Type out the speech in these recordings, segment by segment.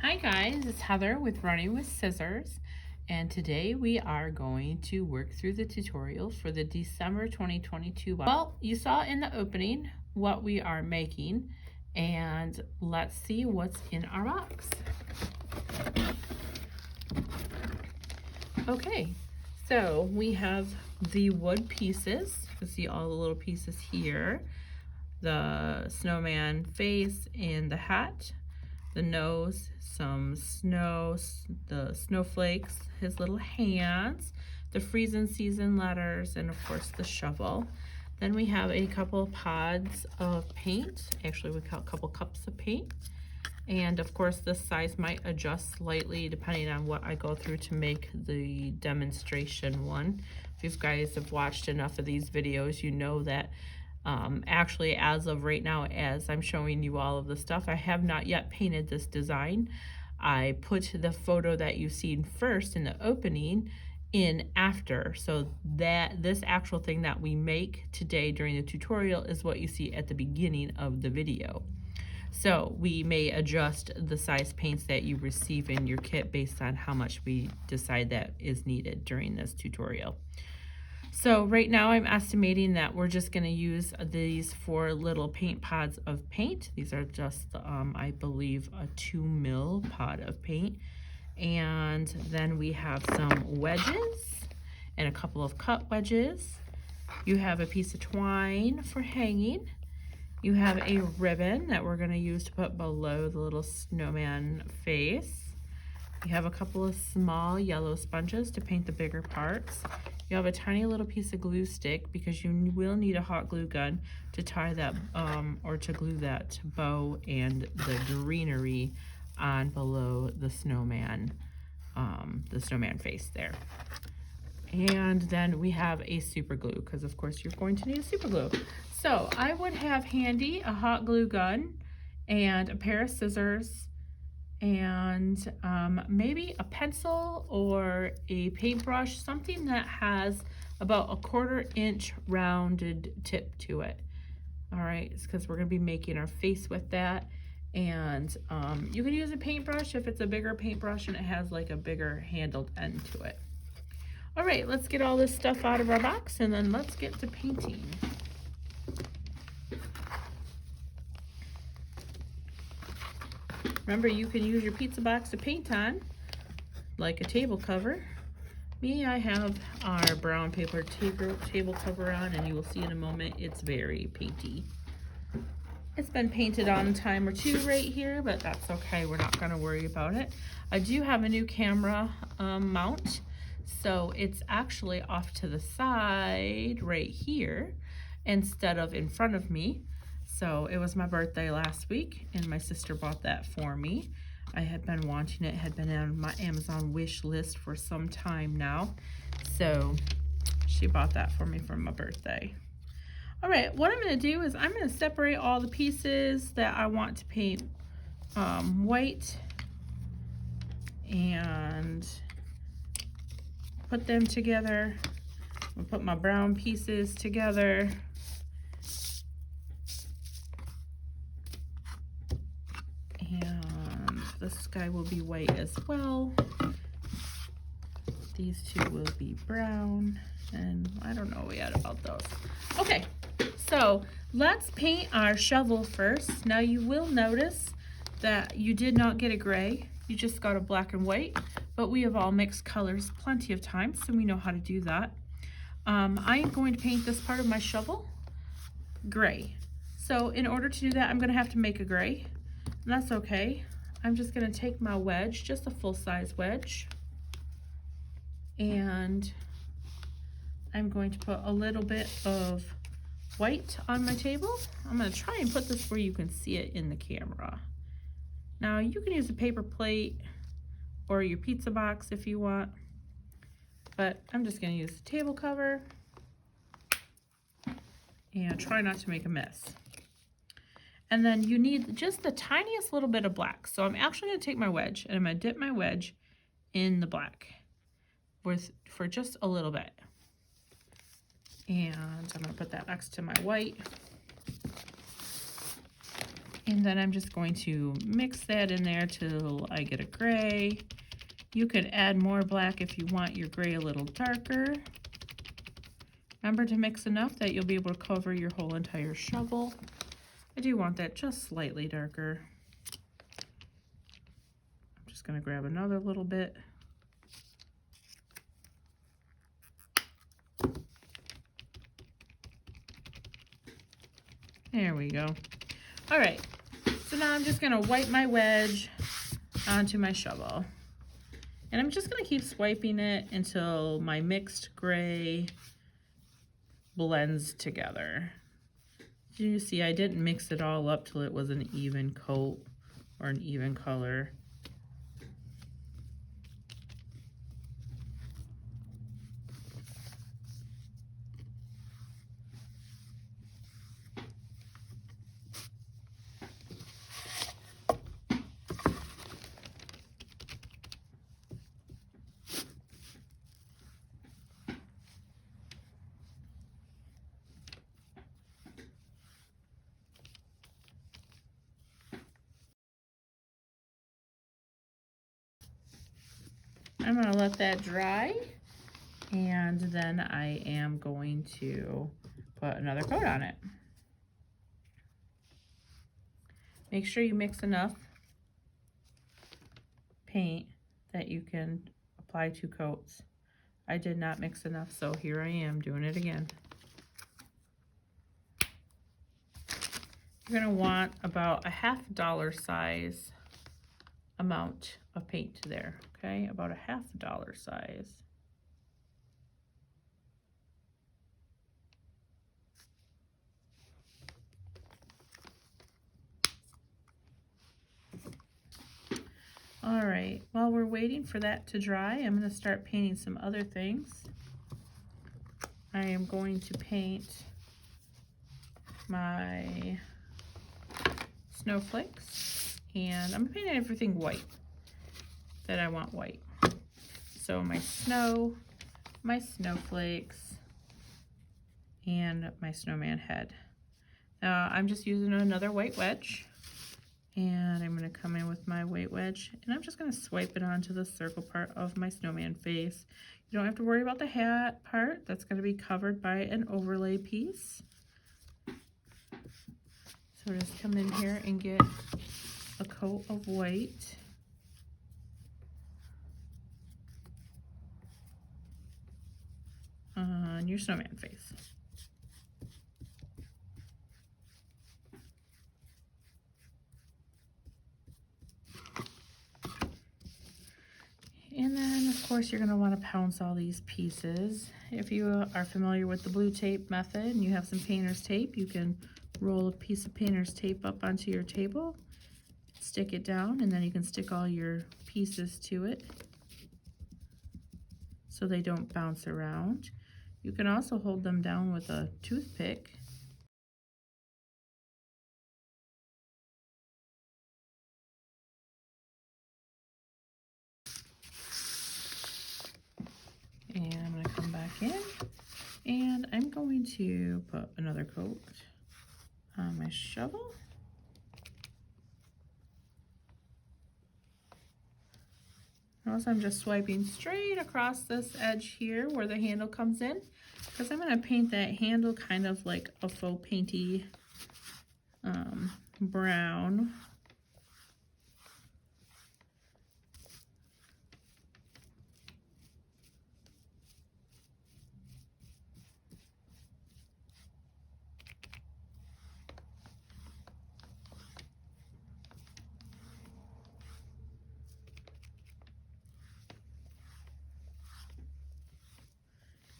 Hi guys, it's Heather with Running with Scissors, and today we are going to work through the tutorial for the December 2022 box. Well, you saw in the opening what we are making, and let's see what's in our box. Okay, so we have the wood pieces. You can see all the little pieces here. The snowman face and the hat, the nose, some snow, the snowflakes, his little hands, the freezing season letters, and of course the shovel. Then we have a couple pods of paint. Actually, we got a couple cups of paint. And of course, this size might adjust slightly depending on what I go through to make the demonstration one. If you guys have watched enough of these videos, you know that actually, as of right now, as I'm showing you all of the stuff, I have not yet painted this design. I put the photo that you've seen first in the opening in after, so that this actual thing that we make today during the tutorial is what you see at the beginning of the video. So we may adjust the size paints that you receive in your kit based on how much we decide that is needed during this tutorial. So right now I'm estimating that we're just going to use these 4 little paint pods of paint. These are just, I believe, a 2 mil pod of paint. And then we have some wedges and a couple of cut wedges. You have a piece of twine for hanging. You have a ribbon that we're going to use to put below the little snowman face. You have a couple of small yellow sponges to paint the bigger parts. You have a tiny little piece of glue stick because you will need a hot glue gun to tie that or to glue that bow and the greenery on below the snowman face there. And then we have a super glue because of course you're going to need a super glue. So I would have handy a hot glue gun and a pair of scissors and maybe a pencil or a paintbrush, something that has about a 1/4 inch rounded tip to it. All right, it's because we're gonna be making our face with that. And you can use a paintbrush if it's a bigger paintbrush and it has like a bigger handled end to it. All right, let's get all this stuff out of our box and then let's get to painting. Remember, you can use your pizza box to paint on, like a table cover. Me, I have our brown paper table cover on, and you will see in a moment it's very painty. It's been painted on a time or two right here, but that's okay. We're not going to worry about it. I do have a new camera mount, so it's actually off to the side right here instead of in front of me. So it was my birthday last week and my sister bought that for me. I had been wanting it, had been on my Amazon wish list for some time now. So she bought that for me for my birthday. All right, what I'm gonna do is I'm gonna separate all the pieces that I want to paint white and put them together. I'll put my brown pieces together. And this guy will be white as well. These two will be brown. And I don't know yet about those. Okay, so let's paint our shovel first. Now you will notice that you did not get a gray. You just got a black and white. But we have all mixed colors plenty of times, so we know how to do that. I am going to paint this part of my shovel gray. So in order to do that, I'm gonna have to make a gray. And that's okay. I'm just gonna take my wedge, just a full-size wedge, and I'm going to put a little bit of white on my table. I'm gonna try and put this where you can see it in the camera. Now you can use a paper plate or your pizza box if you want, but I'm just gonna use the table cover and try not to make a mess. And then you need just the tiniest little bit of black. So I'm actually gonna take my wedge and I'm gonna dip my wedge in the black for just a little bit. And I'm gonna put that next to my white. And then I'm just going to mix that in there till I get a gray. You could add more black if you want your gray a little darker. Remember to mix enough that you'll be able to cover your whole entire shovel. I do want that just slightly darker. I'm just going to grab another little bit. There we go. All right, so now I'm just going to wipe my wedge onto my shovel. And I'm just going to keep swiping it until my mixed gray blends together. You see, I didn't mix it all up till it was an even coat or an even color. I'm going to let that dry, and then I am going to put another coat on it. Make sure you mix enough paint that you can apply 2 coats. I did not mix enough, so here I am doing it again. You're going to want about a $half size amount of paint there, okay? About a $half size. All right, while we're waiting for that to dry, I'm going to start painting some other things. I am going to paint my snowflakes, and I'm painting everything white that I want white. So my snow, my snowflakes, and my snowman head. Now I'm just using another white wedge, and I'm going to come in with my white wedge, and I'm just going to swipe it onto the circle part of my snowman face. You don't have to worry about the hat part. That's going to be covered by an overlay piece. So just come in here and get a coat of white. On your snowman face. And then, of course, you're going to want to pounce all these pieces. If you are familiar with the blue tape method and you have some painter's tape, you can roll a piece of painter's tape up onto your table, stick it down, and then you can stick all your pieces to it so they don't bounce around. You can also hold them down with a toothpick. And I'm going to come back in, and I'm going to put another coat on my shovel. Notice I'm just swiping straight across this edge here where the handle comes in, because I'm going to paint that handle kind of like a faux painty brown.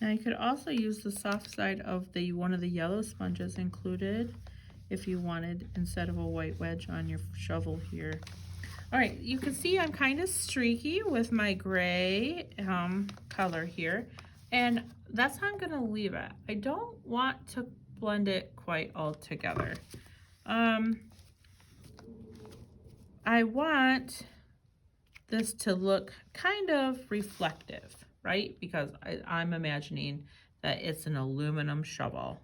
Now you could also use the soft side of one of the yellow sponges included if you wanted, instead of a white wedge on your shovel here. All right, you can see I'm kind of streaky with my gray color here, and that's how I'm gonna leave it. I don't want to blend it quite all together. I want this to look kind of reflective, right? Because I'm imagining that it's an aluminum shovel.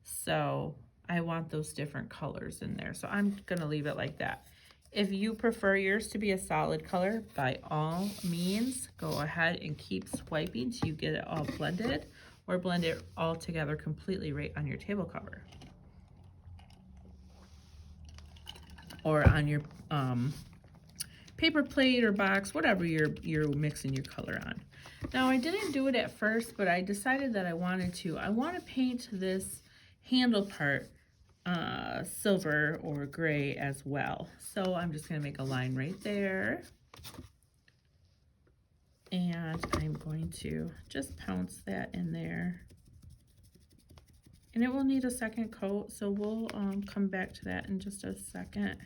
So I want those different colors in there. So I'm gonna leave it like that. If you prefer yours to be a solid color, by all means, go ahead and keep swiping till you get it all blended, or blend it all together completely right on your table cover. Or on your paper plate or box, whatever you're mixing your color on. Now I didn't do it at first, but I decided that I wanted to. I want to paint this handle part silver or gray as well. So I'm just going to make a line right there. And I'm going to just pounce that in there. And it will need a second coat, so we'll come back to that in just a second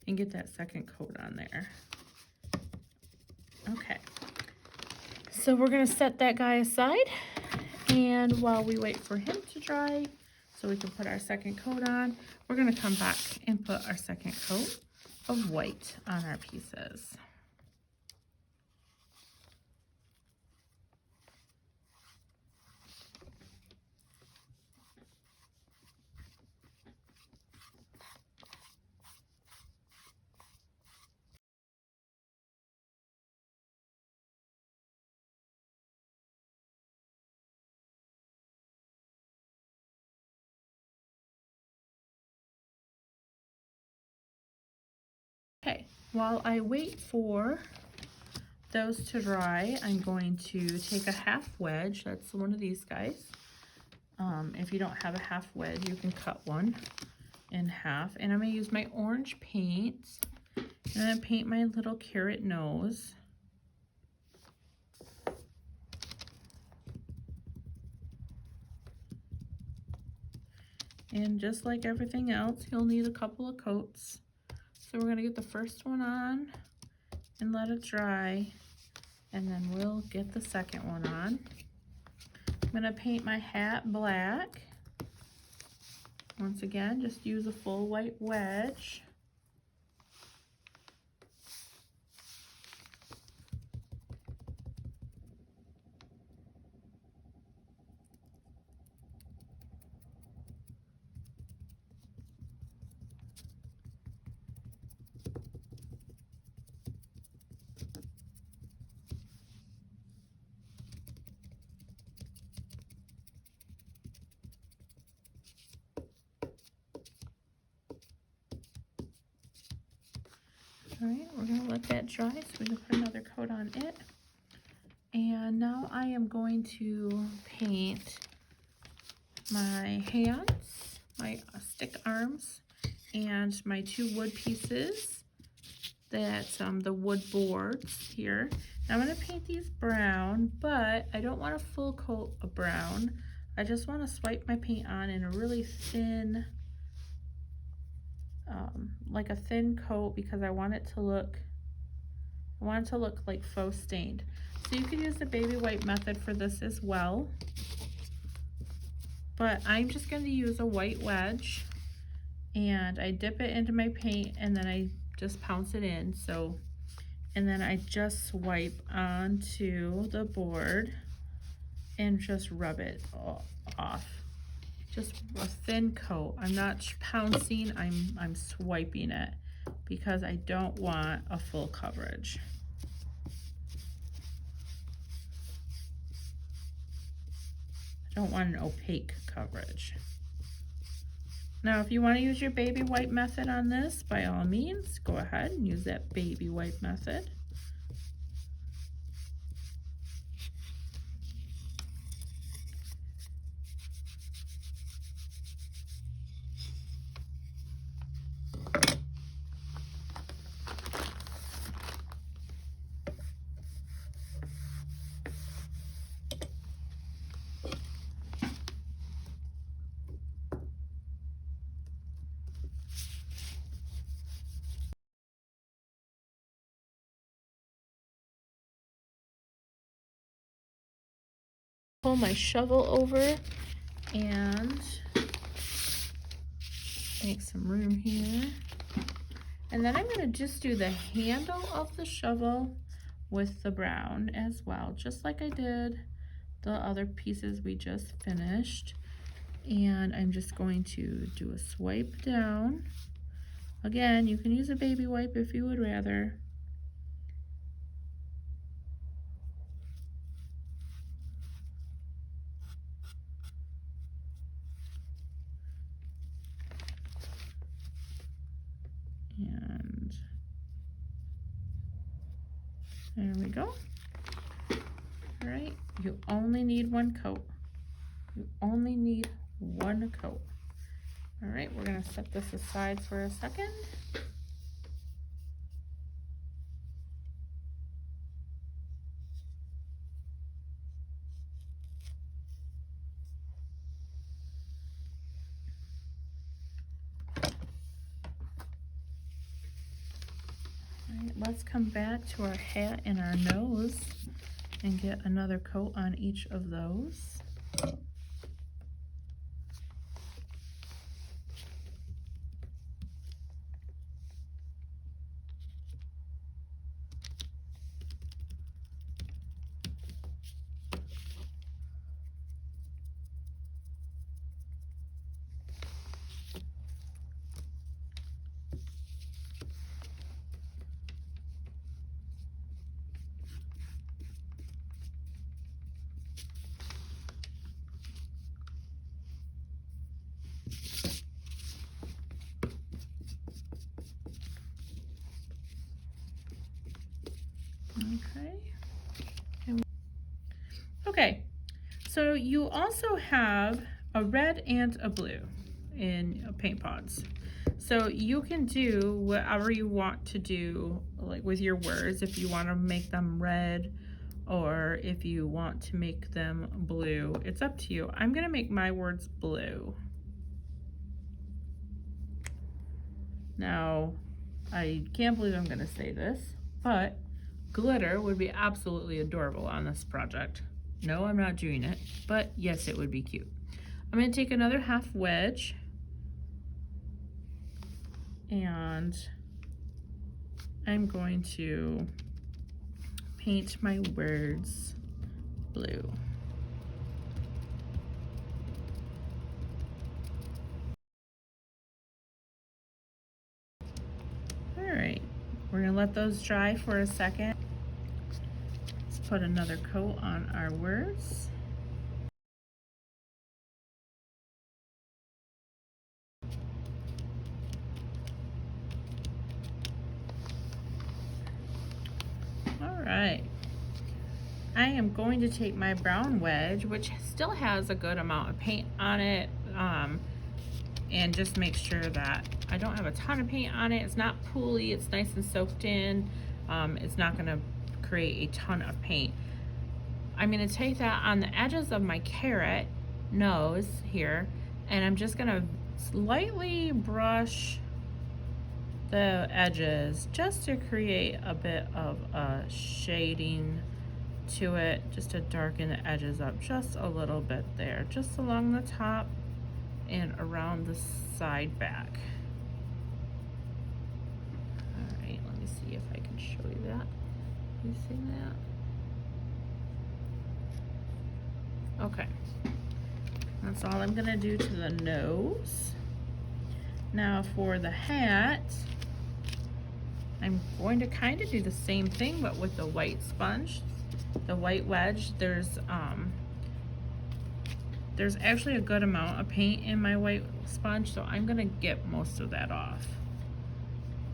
and get that second coat on there. Okay, so we're going to set that guy aside, and while we wait for him to dry so we can put our second coat on, we're going to come back and put our second coat of white on our pieces. Okay, while I wait for those to dry, I'm going to take a half wedge. That's one of these guys. If you don't have a half wedge, you can cut one in half. And I'm going to use my orange paint, and I'm going to paint my little carrot nose. And just like everything else, you'll need a couple of coats. So we're going to get the first one on and let it dry, and then we'll get the second one on. I'm going to paint my hat black. Once again, just use a full white wedge. All right, we're going to let that dry so we can put another coat on it. And now I am going to paint my hands, my stick arms, and my two wood pieces, that's the wood boards here. Now I'm going to paint these brown, but I don't want a full coat of brown. I just want to swipe my paint on in a really thin, like a thin coat, because I want it to look like faux stained. So you could use the baby white method for this as well, but I'm just going to use a white wedge, and I dip it into my paint, and then I just pounce it in. So, and then I just swipe onto the board and just rub it off. Just a thin coat. I'm not pouncing, I'm swiping it, because I don't want a full coverage. I don't want an opaque coverage. Now, if you want to use your baby white method on this, by all means, go ahead and use that baby white method. Pull my shovel over and make some room here. And then I'm going to just do the handle of the shovel with the brown as well, just like I did the other pieces we just finished. And I'm just going to do a swipe down. Again, you can use a baby wipe if you would rather. And there we go. All right, you only need one coat. You only need one coat. All right, we're gonna set this aside for a second. All right, let's come back to our hat and our nose and get another coat on each of those. Okay, so you also have a red and a blue in paint pots. So you can do whatever you want to do, like with your words, if you want to make them red or if you want to make them blue. It's up to you. I'm gonna make my words blue. Now, I can't believe I'm gonna say this, but glitter would be absolutely adorable on this project. No, I'm not doing it, but yes, it would be cute. I'm gonna take another half wedge and I'm going to paint my words blue. All right, we're gonna let those dry for a second. Let's put another coat on our words. All right, I am going to take my brown wedge, which still has a good amount of paint on it, and just make sure that I don't have a ton of paint on it. It's not pooly, it's nice and soaked in. It's not gonna create a ton of paint. I'm gonna take that on the edges of my carrot nose here, and I'm just gonna slightly brush the edges just to create a bit of a shading to it, just to darken the edges up just a little bit there, just along the top and around the side back. All right, let me see if I can show you that. You see that? Okay, that's all I'm gonna do to the nose. Now for the hat, I'm going to kind of do the same thing, but with the white sponge, the white wedge. There's actually a good amount of paint in my white sponge, so I'm gonna get most of that off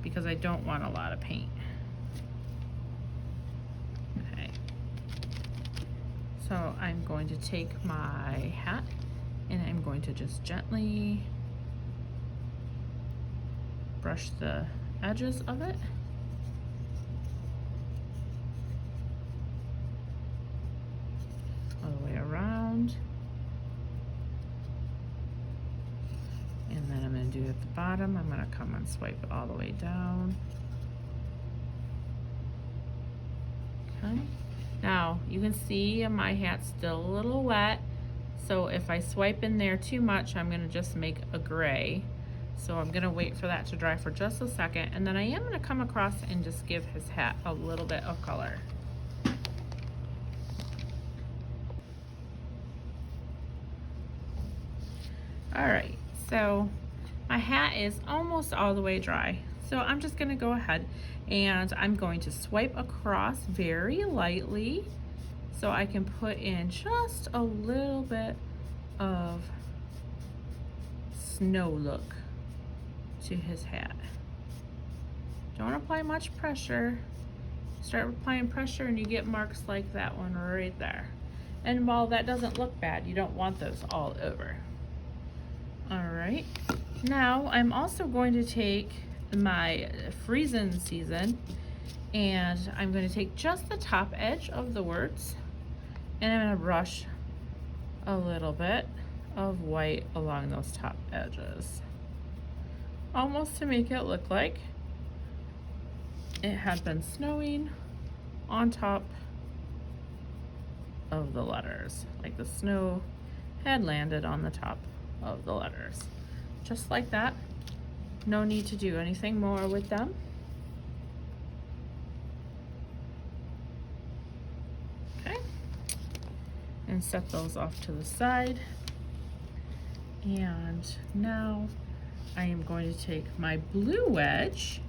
because I don't want a lot of paint. Okay, so I'm going to take my hat and I'm going to just gently brush the edges of it. All the way around. And then I'm going to do at the bottom, I'm going to come and swipe it all the way down. Okay. Now you can see my hat's still a little wet, so if I swipe in there too much, I'm going to just make a gray. So I'm going to wait for that to dry for just a second, and then I am going to come across and just give his hat a little bit of color. All right, so my hat is almost all the way dry. So I'm just gonna go ahead and I'm going to swipe across very lightly so I can put in just a little bit of snow look to his hat. Don't apply much pressure. Start applying pressure and you get marks like that one right there. And while that doesn't look bad, you don't want those all over. All right, now I'm also going to take my Friesen season and I'm going to take just the top edge of the words and I'm going to brush a little bit of white along those top edges, almost to make it look like it had been snowing on top of the letters, like the snow had landed on the top of the letters, just like that. No need to do anything more with them. Okay, and set those off to the side. And now I am going to take my blue wedge,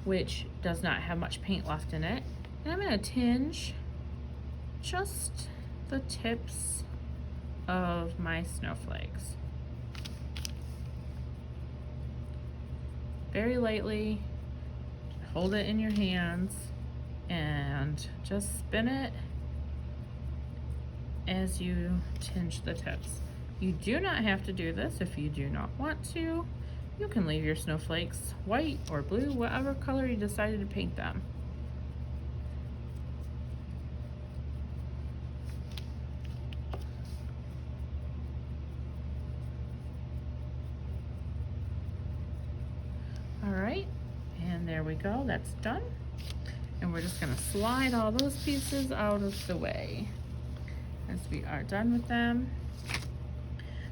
which does not have much paint left in it, and I'm going to tinge just the tips of my snowflakes. Very lightly, hold it in your hands and just spin it as you tinge the tips. You do not have to do this if you do not want to. You can leave your snowflakes white or blue, whatever color you decided to paint them. All right, and there we go, that's done. And we're just gonna slide all those pieces out of the way as we are done with them.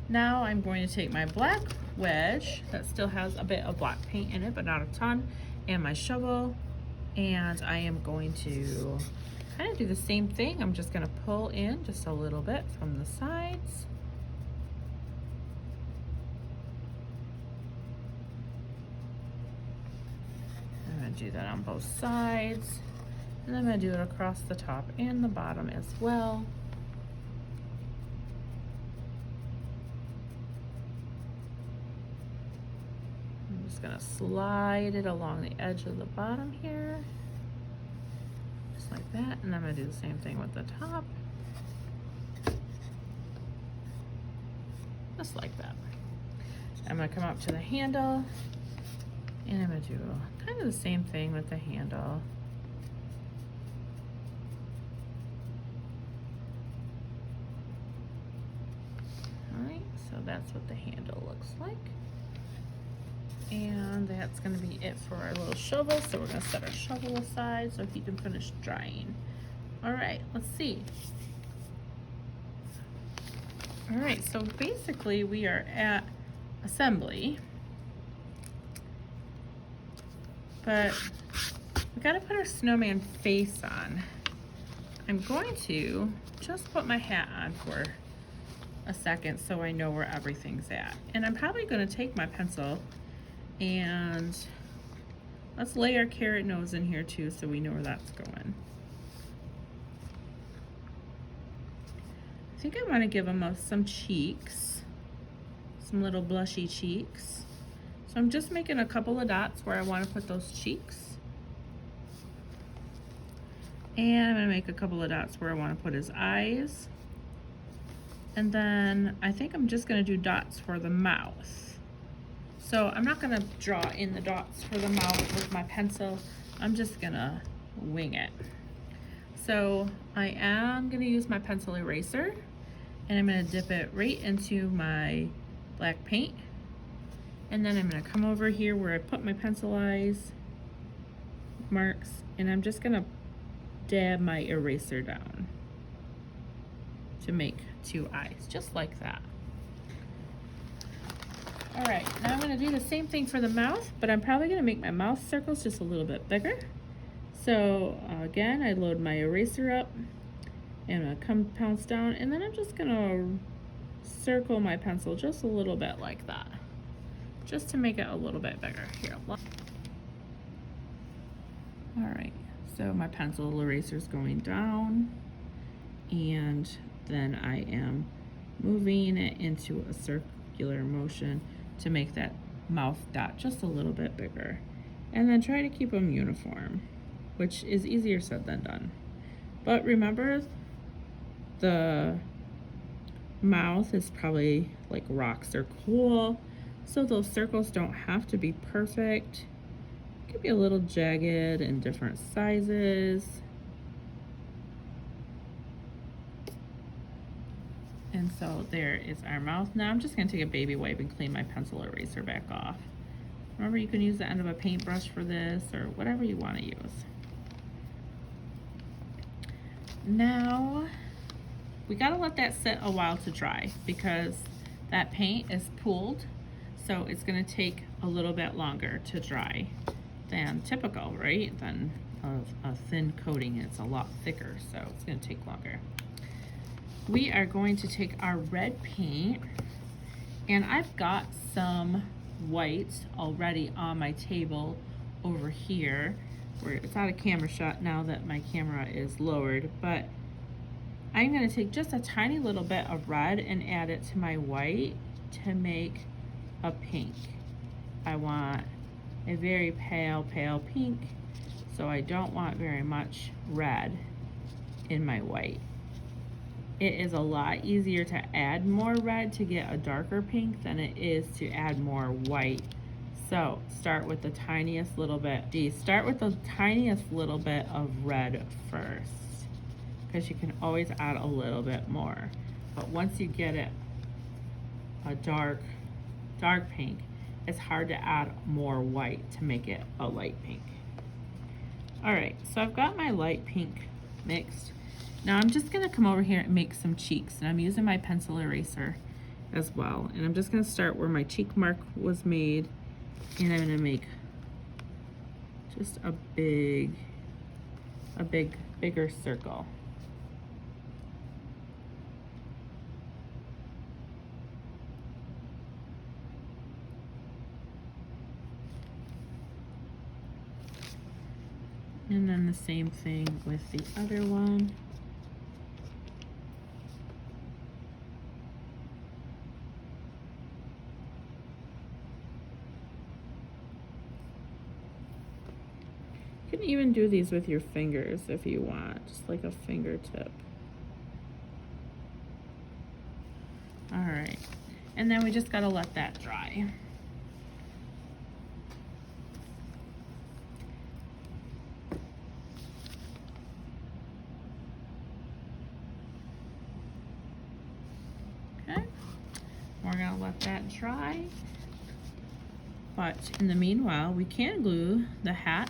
Now I'm going to take my black wedge that still has a bit of black paint in it, but not a ton, and my shovel, and I am going to kind of do the same thing. I'm just gonna pull in just a little bit from the sides. I'm gonna do that on both sides, and I'm gonna do it across the top and the bottom as well. I'm just gonna slide it along the edge of the bottom here, just like that, and I'm gonna do the same thing with the top, just like that. I'm gonna come up to the handle, and I'm gonna do kind of the same thing with the handle. All right, so that's what the handle looks like. And that's gonna be it for our little shovel. So we're gonna set our shovel aside so he can finish drying. All right, let's see. All right, so basically we are at assembly, but we gotta put our snowman face on. I'm going to just put my hat on for a second so I know where everything's at. And I'm probably gonna take my pencil and let's lay our carrot nose in here too so we know where that's going. I think I want to give him some cheeks, some little blushy cheeks. So I'm just making a couple of dots where I want to put those cheeks. And I'm going to make a couple of dots where I want to put his eyes. And then I think I'm just going to do dots for the mouth. So I'm not gonna draw in the dots for the mouth with my pencil. I'm just gonna wing it. So I am gonna use my pencil eraser and I'm gonna dip it right into my black paint. And then I'm gonna come over here where I put my pencil eyes marks and I'm just gonna dab my eraser down to make two eyes, just like that. All right, now I'm gonna do the same thing for the mouth, but I'm probably gonna make my mouth circles just a little bit bigger. So again, I load my eraser up and I'm gonna come pounce down and then I'm just gonna circle my pencil just a little bit like that, just to make it a little bit bigger. Here. All right, so my pencil eraser is going down, and then I am moving it into a circular motion to make that mouth dot just a little bit bigger, and then try to keep them uniform, which is easier said than done. But remember, the mouth is probably like rocks are cool, so those circles don't have to be perfect. It could be a little jagged in different sizes. And so there is our mouth. Now I'm just gonna take a baby wipe and clean my pencil eraser back off. Remember, you can use the end of a paintbrush for this or whatever you wanna use. Now, we gotta let that sit a while to dry because that paint is pooled, so it's gonna take a little bit longer to dry than typical, right? Than a thin coating. It's a lot thicker, so it's gonna take longer. We are going to take our red paint, and I've got some white already on my table over here, where it's out of camera shot now that my camera is lowered, but I'm gonna take just a tiny little bit of red and add it to my white to make a pink. I want a very pale pink, so I don't want very much red in my white. It is a lot easier to add more red to get a darker pink than it is to add more white. So start with the tiniest little bit. Start with the tiniest little bit of red first, because you can always add a little bit more. But once you get it a dark pink, it's hard to add more white to make it a light pink. All right, so I've got my light pink mixed. Now I'm just gonna come over here and make some cheeks, and I'm using my pencil eraser as well. And I'm just gonna start where my cheek mark was made, and I'm gonna make just a bigger circle. And then the same thing with the other one. You can even do these with your fingers if you want, just like a fingertip. All right, and then we just gotta let that dry. Okay, we're gonna let that dry. But in the meanwhile, we can glue the hat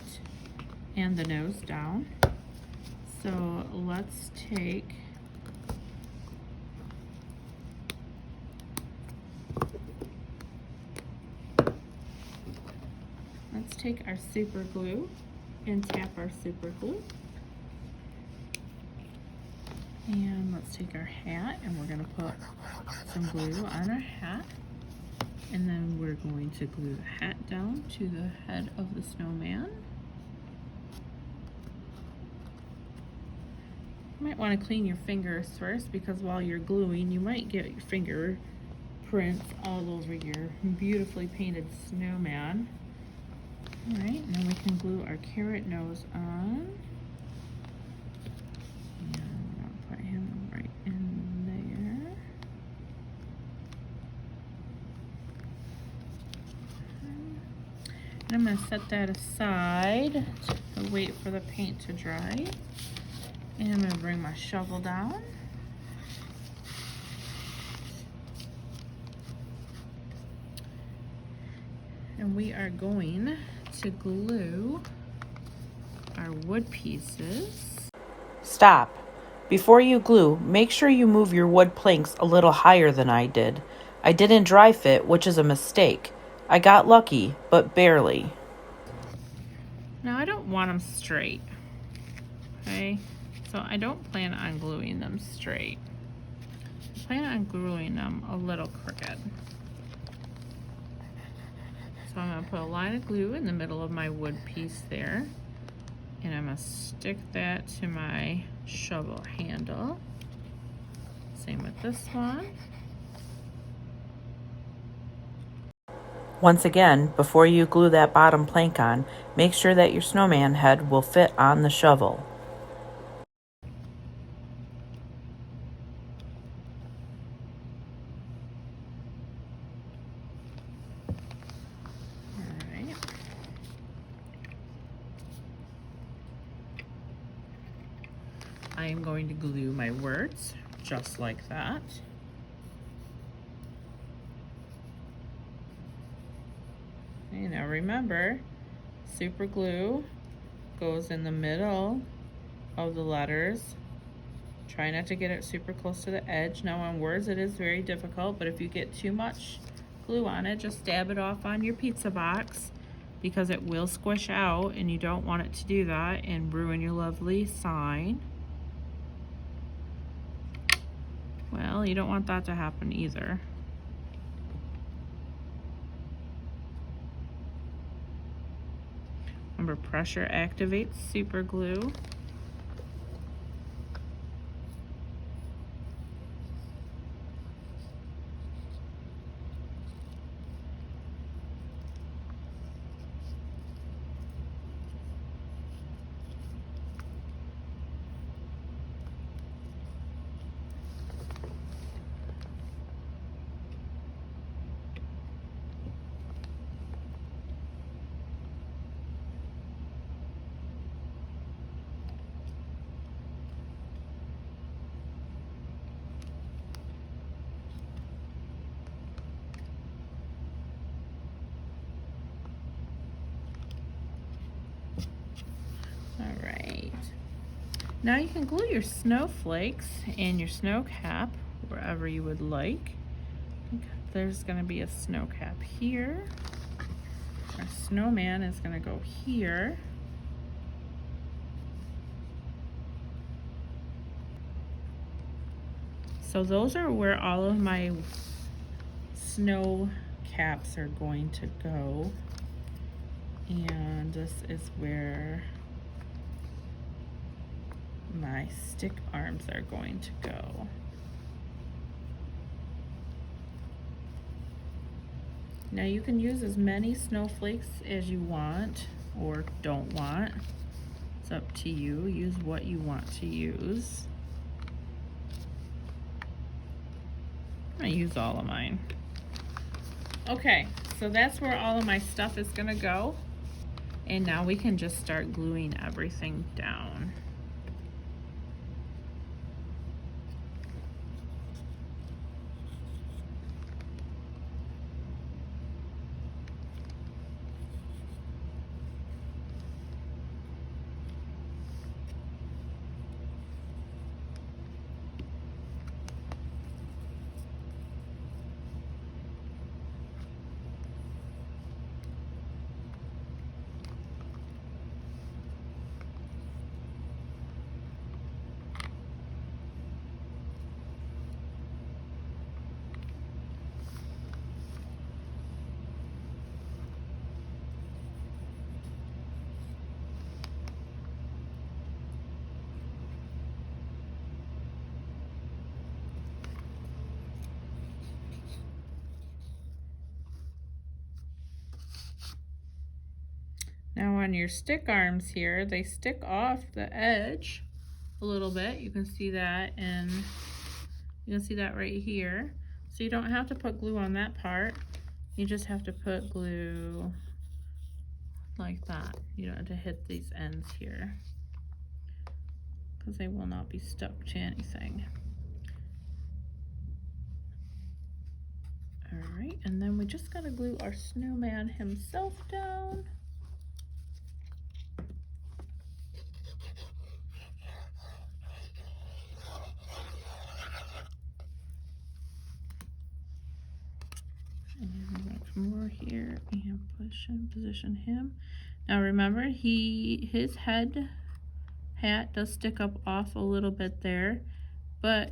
and the nose down. So let's take our super glue and tap our super glue. And let's take our hat, and we're gonna put some glue on our hat. And then we're going to glue the hat down to the head of the snowman. You might want to clean your fingers first, because while you're gluing, you might get your fingerprints all over your beautifully painted snowman. All right, and then we can glue our carrot nose on. And I'll put him right in there. And I'm going to set that aside to wait for the paint to dry. And I'm going to bring my shovel down. And we are going to glue our wood pieces. Stop. Before you glue, make sure you move your wood planks a little higher than I did. I didn't dry fit, which is a mistake. I got lucky, but barely. Now I don't want them straight, okay? So I don't plan on gluing them straight. plan on gluing them a little crooked. So I'm gonna put a line of glue in the middle of my wood piece there, and I'm gonna stick that to my shovel handle. Same with this one. Once again, before you glue that bottom plank on, make sure that your snowman head will fit on the shovel. Alright. I am going to glue my words just like that. Okay, now remember, super glue goes in the middle of the letters. Try not to get it super close to the edge. Now on words it is very difficult, but if you get too much glue on it, just dab it off on your pizza box because it will squish out and you don't want it to do that and ruin your lovely sign. Well, you don't want that to happen either. Remember, pressure activates super glue. Alright, now you can glue your snowflakes and your snow cap wherever you would like. There's going to be a snow cap here. Our snowman is going to go here. So those are where all of my snow caps are going to go. And this is where my stick arms are going to go. Now you can use as many snowflakes as you want or don't want. It's up to you. Use what you want to use. I'm gonna use all of mine. Okay, so that's where all of my stuff is gonna go. And now we can just start gluing everything down. Now on your stick arms here, they stick off the edge a little bit. You can see that, and you can see that right here. So you don't have to put glue on that part. You just have to put glue like that, you know, to hit these ends here, because they will not be stuck to anything. All right, and then we just gotta glue our snowman himself down. And more here and push and position him. Now remember, his hat does stick up off a little bit there, but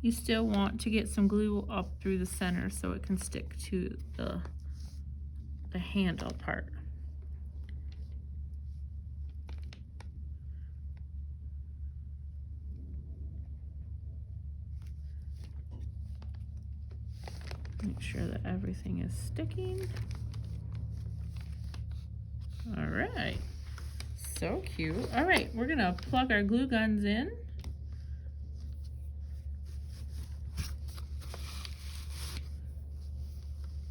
you still want to get some glue up through the center so it can stick to the handle part. Make sure that everything is sticking. All right, so cute. All right, we're gonna plug our glue guns in.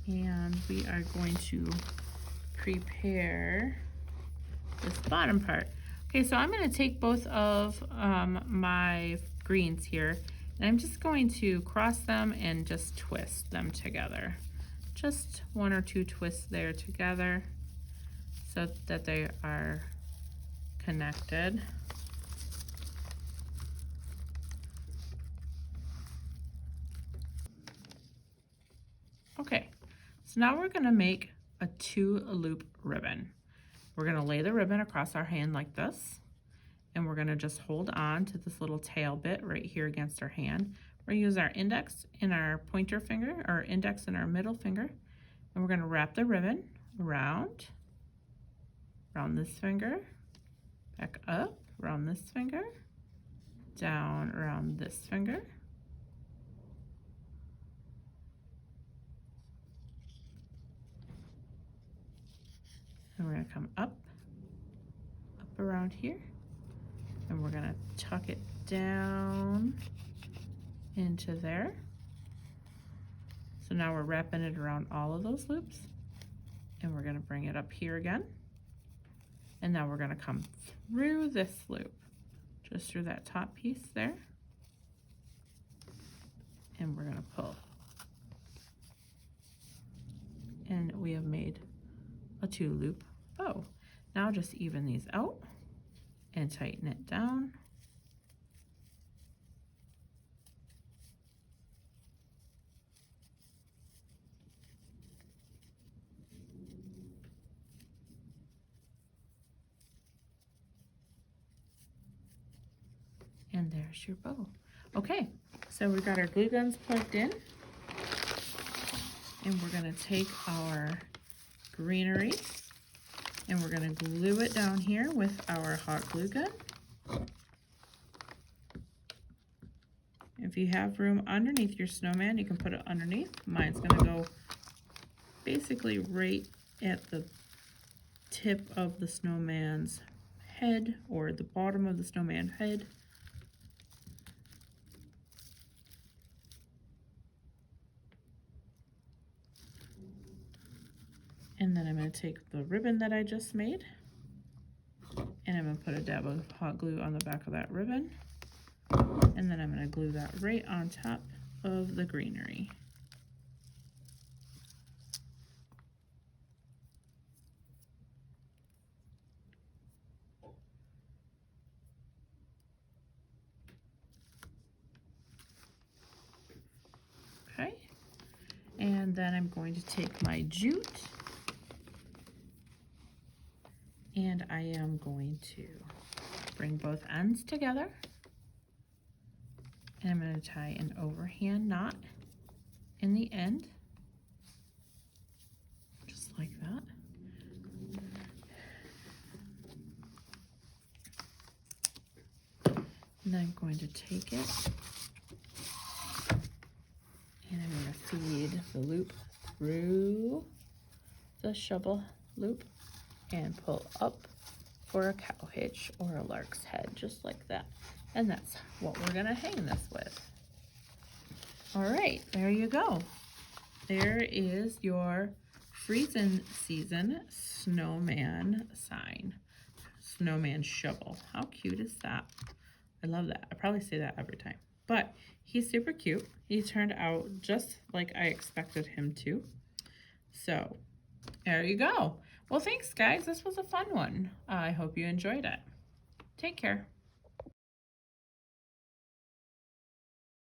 And we are going to prepare this bottom part. Okay, so I'm gonna take both of my greens here, and I'm just going to cross them and just twist them together. Just 1 or 2 twists there together so that they are connected. Okay, so now we're gonna make a 2-loop ribbon. We're gonna lay the ribbon across our hand like this, and we're gonna just hold on to this little tail bit right here against our hand. We're gonna use our index and our pointer finger, or index and our middle finger, and we're gonna wrap the ribbon around this finger, back up, around this finger, down around this finger, and we're gonna come up around here, and we're gonna tuck it down into there. So now we're wrapping it around all of those loops, and we're gonna bring it up here again. And now we're gonna come through this loop, just through that top piece there. And we're gonna pull. And we have made a 2-loop bow. Now just even these out and tighten it down. And there's your bow. Okay, so we've got our glue guns plugged in, and we're gonna take our greenery and we're gonna glue it down here with our hot glue gun. If you have room underneath your snowman, you can put it underneath. Mine's gonna go basically right at the tip of the snowman's head, or the bottom of the snowman head. And then I'm going to take the ribbon that I just made, and I'm going to put a dab of hot glue on the back of that ribbon, and then I'm going to glue that right on top of the greenery. Okay, and then I'm going to take my jute, and I am going to bring both ends together, and I'm going to tie an overhand knot in the end, just like that. And then I'm going to take it, and I'm going to feed the loop through the shovel loop and pull up for a cow hitch or a lark's head, just like that. And that's what we're gonna hang this with. All right, there you go. There is your freezing season snowman sign, snowman shovel. How cute is that? I love that. I probably say that every time, but he's super cute. He turned out just like I expected him to. So there you go. Well, thanks, guys. This was a fun one. I hope you enjoyed it. Take care.